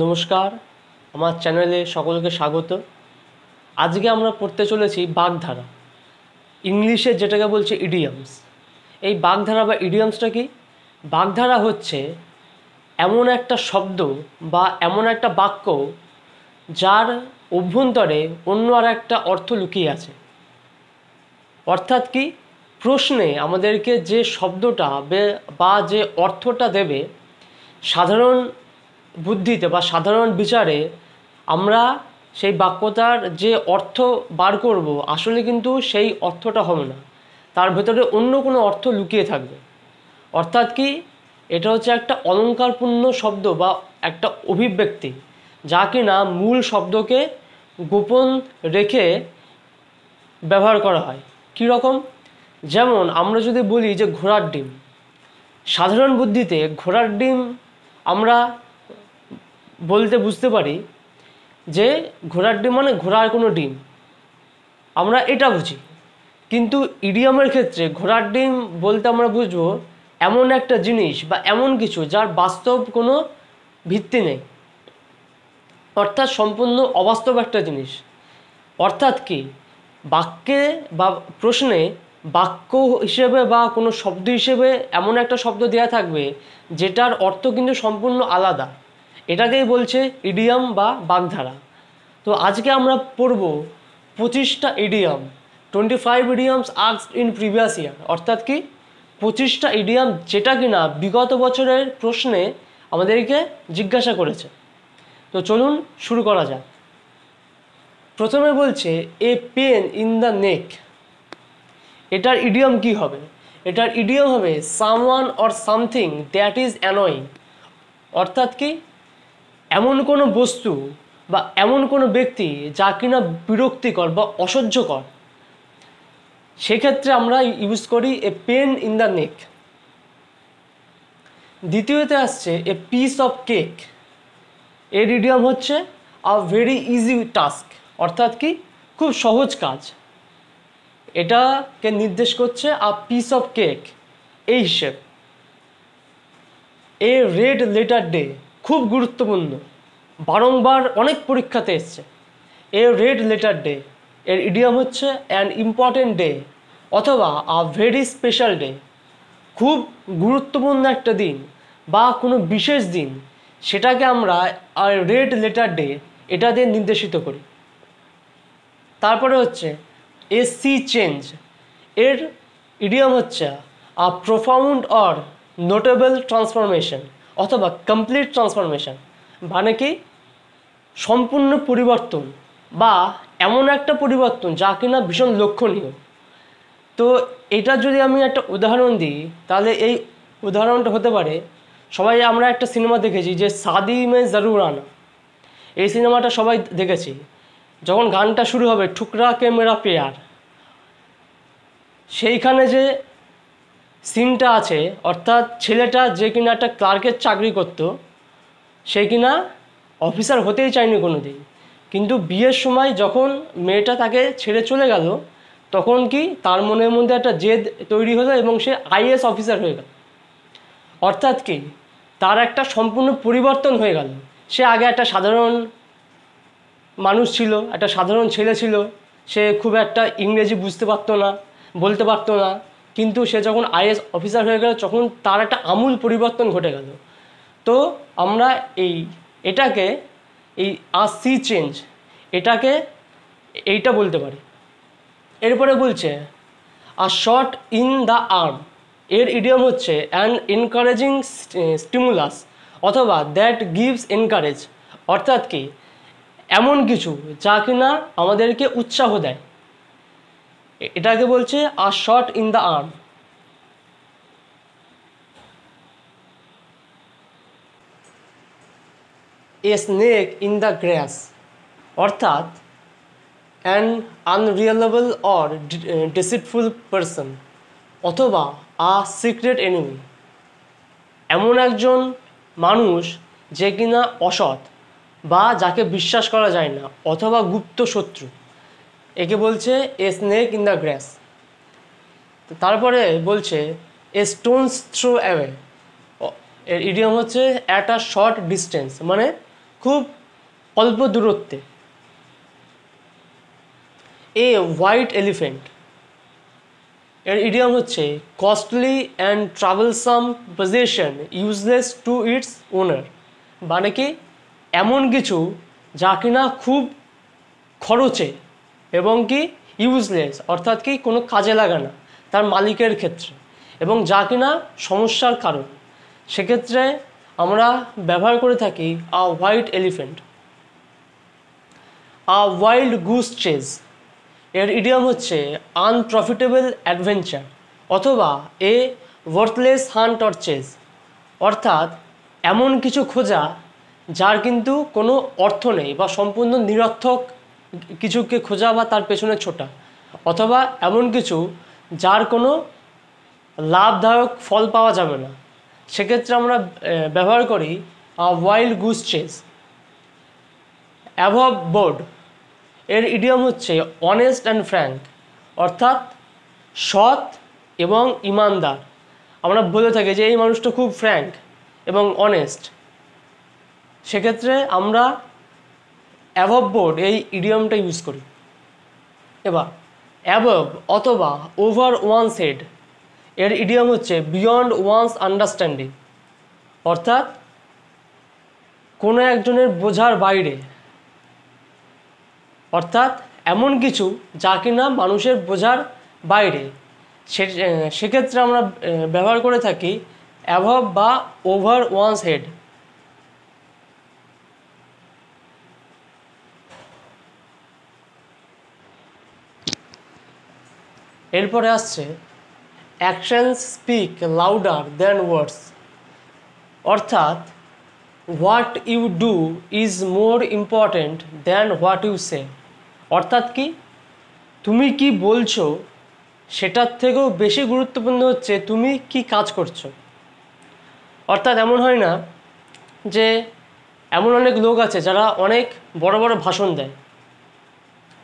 নমস্কার, আমার চ্যানেলে সকলকে স্বাগত। আজকে আমরা পড়তে চলেছি বাগধারা, ইংলিশে যেটাকে বলছে ইডিয়ামস। এই বাগধারা বা ইডিয়ামসটা কি? বাগধারা হচ্ছে এমন একটা শব্দ বা এমন একটা বাক্য যার অভ্যন্তরে অন্য আর একটা অর্থ লুকিয়ে আছে। অর্থাৎ কি, প্রশ্নে আমাদেরকে যে শব্দটা বা যে অর্থটা দেবে, সাধারণ বুদ্ধিতে বা সাধারণ বিচারে আমরা সেই বাক্যটার যে অর্থ বার করব, আসলে কিন্তু সেই অর্থটা হবে না, তার ভেতরে অন্য কোনো অর্থ লুকিয়ে থাকবে। অর্থাৎ কি, এটা হচ্ছে একটা অলংকারপূর্ণ শব্দ বা একটা অভিব্যক্তি, যা কিনা মূল শব্দকে গোপন রেখে ব্যবহার করা হয়। কী রকম? যেমন আমরা যদি বলি যে ঘোড়ার ডিম, সাধারণ বুদ্ধিতে ঘোড়ার ডিম আমরা বলতে বুঝতে পারি যে ঘোড়ার ডিম মানে ঘোড়ার কোনো ডিম, আমরা এটা বুঝি। কিন্তু ইডিয়ামের ক্ষেত্রে ঘোড়ার ডিম বলতে আমরা বুঝবো এমন একটা জিনিস বা এমন কিছু যার বাস্তব কোনো ভিত্তি নেই, অর্থাৎ সম্পূর্ণ অবাস্তব একটা জিনিস। অর্থাৎ কি, বাক্যে বা প্রশ্নে বাক্য হিসেবে বা কোনো শব্দ হিসেবে এমন একটা শব্দ দেওয়া থাকবে যেটার অর্থ কিন্তু সম্পূর্ণ আলাদা। এটাকেই বলছে ইডিয়াম বা বাগধারা। তো আজকে আমরা পড়ব 25টা idiom, 25 idioms asked in previous year. অর্থাৎ কি, 25টা ইডিয়াম যেটা কিনা বিগত বছরের প্রশ্নে আমাদেরকে জিজ্ঞাসা করেছে। তো চলুন শুরু করা যাক। প্রথমে বলছে a pain in the neck. এটার ইডিয়ম কি হবে? এটার ইডিয়ম হবে someone or something that is annoying. অর্থাৎ কি, এমন কোনো বস্তু বা এমন কোনো ব্যক্তি যা কিনা বিরক্তিকর বা অসহ্যকর, সেক্ষেত্রে আমরা ইউজ করি a pain in the neck. দ্বিতীয়তে আসছে এ পিস অফ কেক। এর ইডিয়ম হচ্ছে আ ভেরি ইজি টাস্ক। অর্থাৎ কি, খুব সহজ কাজ। এটাকে নির্দেশ করছে আ পিস অফ কেক এই হিসেব। এ রেড লেটার ডে, খুব গুরুত্বপূর্ণ, বারংবার অনেক পরীক্ষাতে এসছে। এ রেড লেটার ডে এর ইডিয়ম হচ্ছে অ্যান ইম্পর্টেন্ট ডে অথবা আ ভেরি স্পেশাল ডে, খুব গুরুত্বপূর্ণ একটা দিন বা কোনো বিশেষ দিন, সেটাকে আমরা আর রেড লেটার ডে এটা দিয়ে নির্দেশিত করি। তারপরে হচ্ছে এ সি চেঞ্জ। এর ইডিয়ম হচ্ছে আ প্রোফাউন্ড অর নোটেবল ট্রান্সফরমেশন অথবা কমপ্লিট ট্রান্সফরমেশন। মানে কি, সম্পূর্ণ পরিবর্তন বা এমন একটা পরিবর্তন যা কিনা ভীষণ লক্ষণীয়। তো এটা যদি আমি একটা উদাহরণ দিই, তাহলে এই উদাহরণটা হতে পারে, সবাই আমরা একটা সিনেমা দেখেছি যে শাদি মে জরুর আনা। এই সিনেমাটা সবাই দেখেছি। যখন গানটা শুরু হবে ঠুকরা কে মেরা পেয়ার, সেইখানে যে সিনটা আছে, অর্থাৎ ছেলেটা যে কিনা একটা ক্লার্কের চাকরি করত, সে কিনা অফিসার হতেই চায়নি কোনো দিন, কিন্তু বিয়ের সময় যখন মেয়েটা তাকে ছেড়ে চলে গেল, তখন কি তার মনের মধ্যে একটা জেদ তৈরি হলো এবং সে আইএএস অফিসার হয়ে গেল। অর্থাৎ কি, তার একটা সম্পূর্ণ পরিবর্তন হয়ে গেল। সে আগে একটা সাধারণ মানুষ ছিল, একটা সাধারণ ছেলে ছিল, সে খুব একটা ইংরেজি বুঝতে পারতো না, বলতে পারতো না, কিন্তু সে যখন আইএএস অফিসার হয়ে গেল তখন তার একটা আমূল পরিবর্তন ঘটে গেল। তো আমরা এটাকে এই আ সি চেঞ্জ, এটাকে এইটা বলতে পারি। এরপরে বলছে আ শট ইন দ্য আর্ম। এর ইডিয়ম হচ্ছে অ্যান এনকারেজিং স্টিমুলাস অথবা দ্যাট গিভস এনকারেজ। অর্থাৎ কি, এমন কিছু যা কিনা আমাদেরকে উৎসাহ দেয়, এটাকে বলছে আ shot in the arm. A snake in the grass. অর্থাৎ অ্যান আনরিয়েলেবল অর ডিসিটফুল পারসন অথবা আ সিক্রেট এনিমি। এমন একজন মানুষ যে কিনা অসৎ বা যাকে বিশ্বাস করা যায় না অথবা গুপ্ত শত্রু, একে বলছে a snake in the grass. তারপরে বলছে এ স্টোনস থ্রো অ্যাওয়ে। এর ইডিয়ম হচ্ছে অ্যাট আ শর্ট ডিস্টেন্স, মানে খুব অল্প দূরত্বে। এ হোয়াইট এলিফেন্ট, এর ইডিয়ম হচ্ছে costly and troublesome possession useless to its ওনার, মানে কি এমন কিছু যা কিনা খুব খরচে এবং কি ইউজলেস, অর্থাৎ কি কোনো কাজে লাগে না তার মালিকের ক্ষেত্রে, এবং যা কিনা সমস্যার কারণ, সেক্ষেত্রে আমরা ব্যবহার করে থাকি a white elephant. A wild goose chase, এর ইডিয়ম হচ্ছে আনপ্রফিটেবল অ্যাডভেঞ্চার অথবা a worthless hunt or chase, অর্থাৎ এমন কিছু খোঁজা যার কিন্তু কোনো অর্থ নেই বা সম্পূর্ণ নিরর্থক কিছুকে খোঁজা বা তার পেছনে ছোটা, অথবা এমন কিছু যার কোনো লাভদায়ক ফল পাওয়া যাবে না, সেক্ষেত্রে আমরা ব্যবহার করি wild goose chase. Above board, এর ইডিয়ম হচ্ছে অনেস্ট অ্যান্ড ফ্র্যাঙ্ক, অর্থাৎ সৎ এবং ইমানদার। আমরা বলে থাকি যে এই মানুষটা খুব ফ্র্যাঙ্ক এবং অনেস্ট, সেক্ষেত্রে আমরা অ্যাবভ বোর্ড এই ইডিয়মটা ইউজ করি। এবার অ্যাবভ অথবা ওভার ওয়ান্স হেড, এর ইডিয়ম হচ্ছে বিয়ন্ড ওয়ান্স আন্ডারস্ট্যান্ডিং, অর্থাৎ কোনো একজনের বোঝার বাইরে, অর্থাৎ এমন কিছু যা কিনা মানুষের বোঝার বাইরে, সেক্ষেত্রে আমরা ব্যবহার করে থাকি অ্যাবভ বা ওভার ওয়ান্স হেড। এরপরে আসছে actions speak louder than words, অর্থাৎ what you do is more important than what you say, অর্থাৎ কি তুমি কি বলছো সেটার থেকেও বেশি গুরুত্বপূর্ণ হচ্ছে তুমি কি কাজ করছো। অর্থাৎ এমন হয় না যে এমন অনেক লোক আছে যারা অনেক বড় বড় ভাষণ দেয়,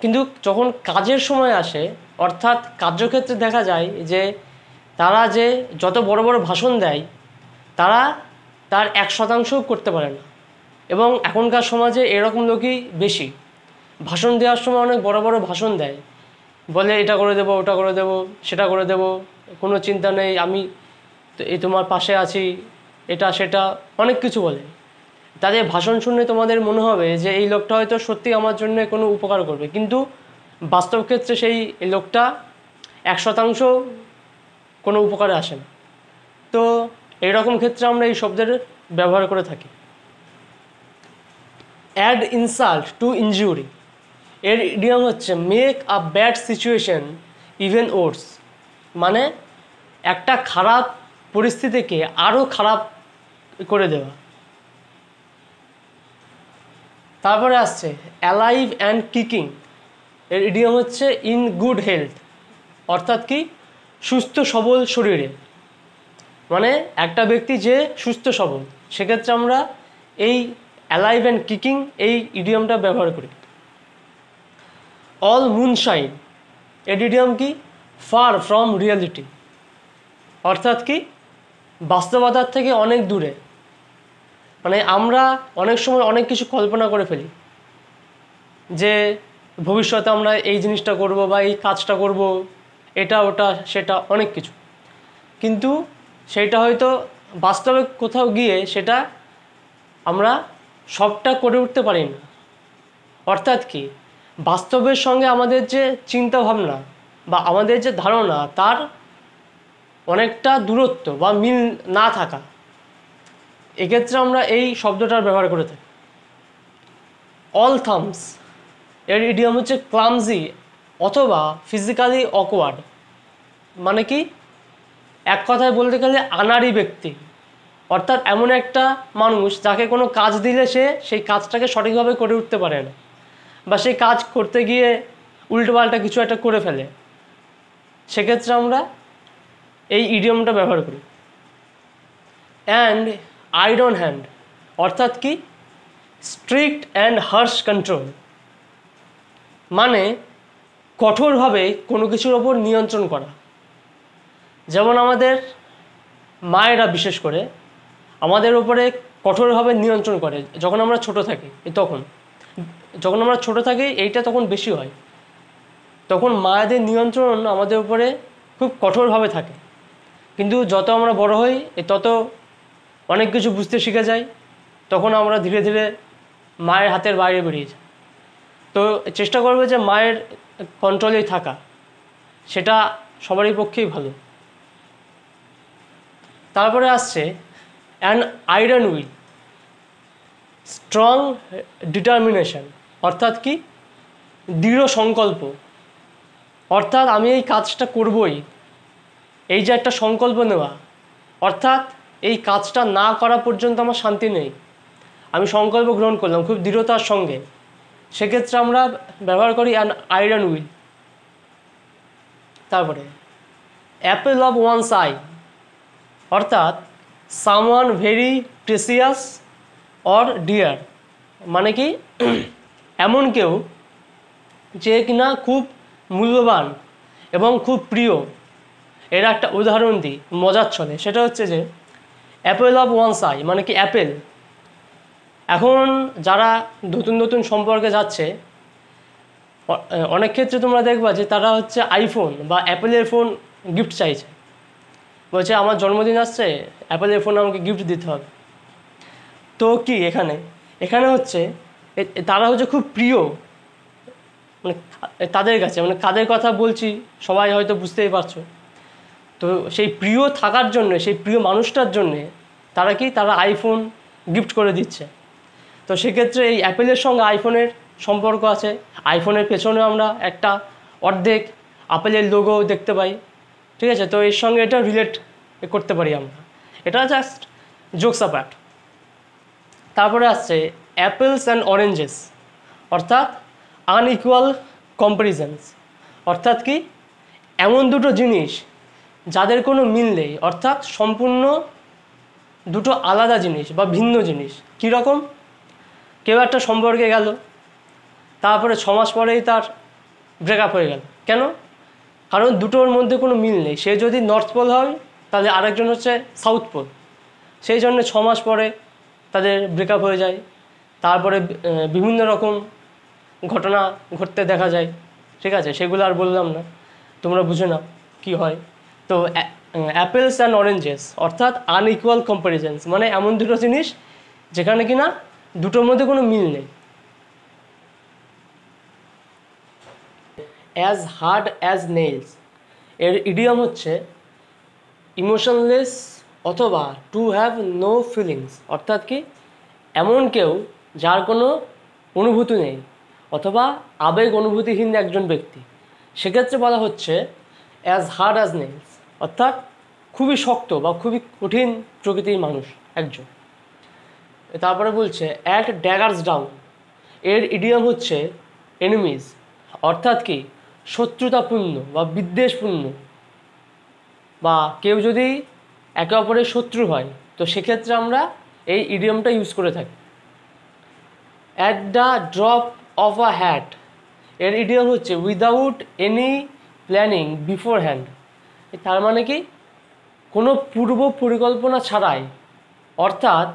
কিন্তু যখন কাজের সময় আসে, অর্থাৎ কার্যক্ষেত্রে দেখা যায় যে তারা যে যত বড় বড় ভাষণ দেয় তারা তার 1% করতে পারে না, এবং এখনকার সমাজে এরকম লোকই বেশি। ভাষণ দেওয়ার সময় অনেক বড় বড় ভাষণ দেয়, বলে এটা করে দেবো, ওটা করে দেবো, সেটা করে দেবো, কোনো চিন্তা নেই, আমি এই তোমার পাশে আছি, এটা সেটা অনেক কিছু বলে। তাদের ভাষণ শুনে তোমাদের মনে হবে যে এই লোকটা হয়তো সত্যি আমার জন্য কোনো উপকার করবে, কিন্তু বাস্তব ক্ষেত্রে সেই লোকটা 1% কোনো উপকারে আসে না। তো এইরকম ক্ষেত্রে আমরা এই শব্দের ব্যবহার করে থাকি। অ্যাড ইনসাল্ট টু ইনজুরি, এর ইডিয়ম হচ্ছে make a bad situation even worse, মানে একটা খারাপ পরিস্থিতিকে আরও খারাপ করে দেওয়া। তারপরে আসছে অ্যালাইভ অ্যান্ড কিকিং, এর ইডিয়ম হচ্ছে ইন গুড হেলথ, অর্থাৎ কি সুস্থ সবল শরীরে, মানে একটা ব্যক্তি যে সুস্থ সবল, সেক্ষেত্রে আমরা এই অ্যালাইভ অ্যান্ড কিকিং এই ইডিয়মটা ব্যবহার করি। অল মুনশাইন, এর ইডিয়ম কি ফার ফ্রম রিয়ালিটি, অর্থাৎ কি বাস্তবতার থেকে অনেক দূরে, মানে আমরা অনেক সময় অনেক কিছু কল্পনা করে ফেলি যে ভবিষ্যতে আমরা এই জিনিসটা করব বা এই কাজটা করব, এটা ওটা সেটা অনেক কিছু, কিন্তু সেইটা হয়তো বাস্তবে কোথাও গিয়ে সেটা আমরা সবটা করে উঠতে পারি না। অর্থাৎ কি বাস্তবের সঙ্গে আমাদের যে চিন্তা ভাবনা বা আমাদের যে ধারণা তার অনেকটা দূরত্ব বা মিল না থাকা, এক্ষেত্রে আমরা এই শব্দটার ব্যবহার করে থাকি। অল থামস, এর ইডিয়ম হচ্ছে ক্লামজি অথবা ফিজিক্যালি অকওয়ার্ড, মানে কি এক কথায় বলতে গেলে আনাড়ি ব্যক্তি, অর্থাৎ এমন একটা মানুষ যাকে কোনো কাজ দিলে সে সেই কাজটাকে সঠিকভাবে করে উঠতে পারে না, বা সেই কাজ করতে গিয়ে উল্টোপাল্টা কিছু একটা করে ফেলে, সেক্ষেত্রে আমরা এই ইডিয়মটা ব্যবহার করি। অ্যান্ড আয়রন হ্যান্ড, অর্থাৎ কি স্ট্রিক্ট অ্যান্ড হার্শ কন্ট্রোল, মানে কঠোরভাবে কোনো কিছুর ওপর নিয়ন্ত্রণ করা। যেমন আমাদের মায়েরা বিশেষ করে আমাদের উপরে কঠোরভাবে নিয়ন্ত্রণ করে যখন আমরা ছোট থাকি। যখন আমরা ছোট থাকি এইটা তখন বেশি হয়, তখন মায়েদের নিয়ন্ত্রণ আমাদের উপরে খুব কঠোরভাবে থাকে। কিন্তু যত আমরা বড় হই তত অনেক কিছু বুঝতে শিখে যাই, তখন আমরা ধীরে ধীরে মায়ের হাতের বাইরে বেরিয়ে যাই। তো চেষ্টা করবে যে মায়ের কন্ট্রোলেই থাকা, সেটা সবারই পক্ষেই ভালো। তারপরে আসছে an iron will, strong determination, অর্থাৎ কি দৃঢ় সংকল্প। অর্থাৎ আমি এই কাজটা করবই, এই যে একটা সংকল্প নেওয়া, অর্থাৎ এই কাজটা না করা পর্যন্ত আমার শান্তি নেই, আমি সংকল্প গ্রহণ করলাম খুব দৃঢ়তার সঙ্গে, সেক্ষেত্রে আমরা ব্যবহার করি অ্যান আয়রন উইল। তারপরে অ্যাপেল অফ ওয়ানস আই, অর্থাৎ someone very precious or dear, মানে কি এমন কেউ যে কিনা খুব মূল্যবান এবং খুব প্রিয়। এর একটা উদাহরণ দিই মজার ছলে, সেটা হচ্ছে যে অ্যাপেল অফ ওয়ানস আই মানে কি অ্যাপেল। এখন যারা নতুন নতুন সম্পর্কে যাচ্ছে, অনেক ক্ষেত্রে তোমরা দেখবা যে তারা হচ্ছে আইফোন বা অ্যাপেলের ফোন গিফট চাইছে, বলছে আমার জন্মদিন আসছে, অ্যাপেলের ফোন আমাকে গিফট দিতে হবে। তো কি এখানে হচ্ছে তারা হচ্ছে খুব প্রিয়, মানে তাদের কাছে, মানে কাদের কথা বলছি সবাই হয়তো বুঝতেই পারছো। তো সেই প্রিয় থাকার জন্য, সেই প্রিয় মানুষটার জন্যে তারা আইফোন গিফট করে দিচ্ছে। তো সেক্ষেত্রে এই অ্যাপেলের সঙ্গে আইফোনের সম্পর্ক আছে। আইফোনের পেছনে আমরা একটা অর্ধেক আপেলের লোগো দেখতে পাই, ঠিক আছে? তো এর সঙ্গে এটা রিলেট করতে পারি আমরা, এটা জাস্ট জোকস অ্যাপার্ট। তারপরে আসছে অ্যাপেলস অ্যান্ড অরেঞ্জেস, অর্থাৎ আনইকুয়াল কম্পারিজনস, অর্থাৎ কি এমন দুটো জিনিস যাদের কোনো মিল নেই, অর্থাৎ সম্পূর্ণ দুটো আলাদা জিনিস বা ভিন্ন জিনিস। কীরকম? কেউ একটা সম্পর্কে গেল, তারপরে 6 মাস পরেই তার ব্রেকআপ হয়ে গেল। কেন? কারণ দুটোর মধ্যে কোনো মিল নেই। সে যদি নর্থ পোল হয় তাহলে আরেকজন হচ্ছে সাউথ পোল, সেই জন্য 6 মাস পরে তাদের ব্রেকআপ হয়ে যায়। তারপরে বিভিন্ন রকম ঘটনা ঘটতে দেখা যায়, ঠিক আছে? সেগুলো আর বললাম না, তোমরা বুঝে নাও কী হয়। তো অ্যাপেলস অ্যান্ড অরেঞ্জেস অর্থাৎ আনইকুয়াল কম্পারিজনস, মানে এমন দুটো জিনিস যেখানে কিনা দুটোর মধ্যে কোনো মিল নেই। অ্যাজ হার্ড অ্যাজ নেইলস, এর ইডিয়ম হচ্ছে ইমোশনলেস অথবা টু হ্যাভ নো ফিলিংস, অর্থাৎ কি এমন কেউ যার কোনো অনুভূতি নেই অথবা আবেগ অনুভূতিহীন একজন ব্যক্তি, সেক্ষেত্রে বলা হচ্ছে অ্যাজ হার্ড অ্যাজ নেইলস, অর্থাৎ খুবই শক্ত বা খুবই কঠিন প্রকৃতির মানুষ একজন। তারপরে বলছে অ্যাট ড্যাগার্স ডাউন, এর ইডিয়ম হচ্ছে এনিমিজ, অর্থাৎ কি শত্রুতাপূর্ণ বা বিদ্বেষপূর্ণ, বা কেউ যদি একে অপরের শত্রু হয় তো সেক্ষেত্রে আমরা এই ইডিয়মটা ইউজ করে থাকি। At the drop of a hat, এর ইডিয়ম হচ্ছে without any planning beforehand, তার মানে কি কোনো পূর্ব পরিকল্পনা ছাড়াই, অর্থাৎ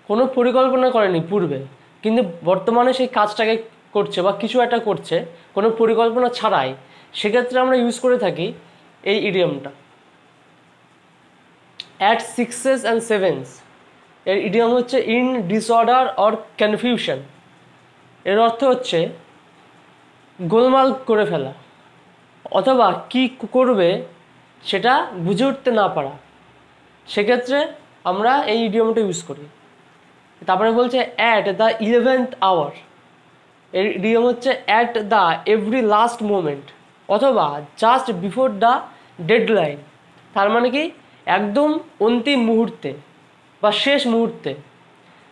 কোনো পরিকল্পনা করেনি পূর্বে কিন্তু বর্তমানে সেই কাজটাকে করছে বা কিছু একটা করছে কোনো পরিকল্পনা ছাড়াই, সেক্ষেত্রে আমরা ইউজ করে থাকি এই ইডিয়মটা। অ্যাট সিক্সেস অ্যান্ড সেভেন্স, এর ইডিয়ম হচ্ছে ইন ডিসঅর্ডার অর কনফিউশন, এর অর্থ হচ্ছে গোলমাল করে ফেলা অথবা কি করবে সেটা বুঝে উঠতে না পারা, সেক্ষেত্রে আমরা এই ইডিয়মটা ইউজ করি। তারপরে বলছে অ্যাট দ্য 11th আওয়ার, এর ইডিয়ম হচ্ছে at the every last moment অথবা জাস্ট বিফোর দ্য ডেডলাইন, তার মানে কি একদম অন্তিম মুহূর্তে বা শেষ মুহূর্তে,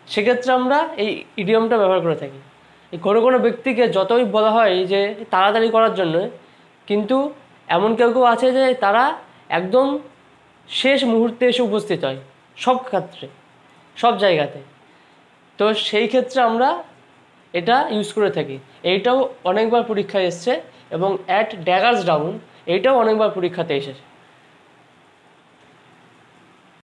সেক্ষেত্রে আমরা এই ইডিয়মটা ব্যবহার করে থাকি। এই কোনো ব্যক্তিকে যতই বলা হয় যে তাড়াতাড়ি করার জন্য, কিন্তু এমন কেউ আছে যে তারা একদম শেষ মুহূর্তে এসে উপস্থিত হয় সব ক্ষেত্রে, সব জায়গাতে। তো সেই ক্ষেত্রে আমরা এটা ইউজ করে থাকি। এইটাও অনেকবার পরীক্ষায় এসছে এবং অ্যাট ড্যাগার্স ডাউন এইটাও অনেকবার পরীক্ষাতে এসেছে।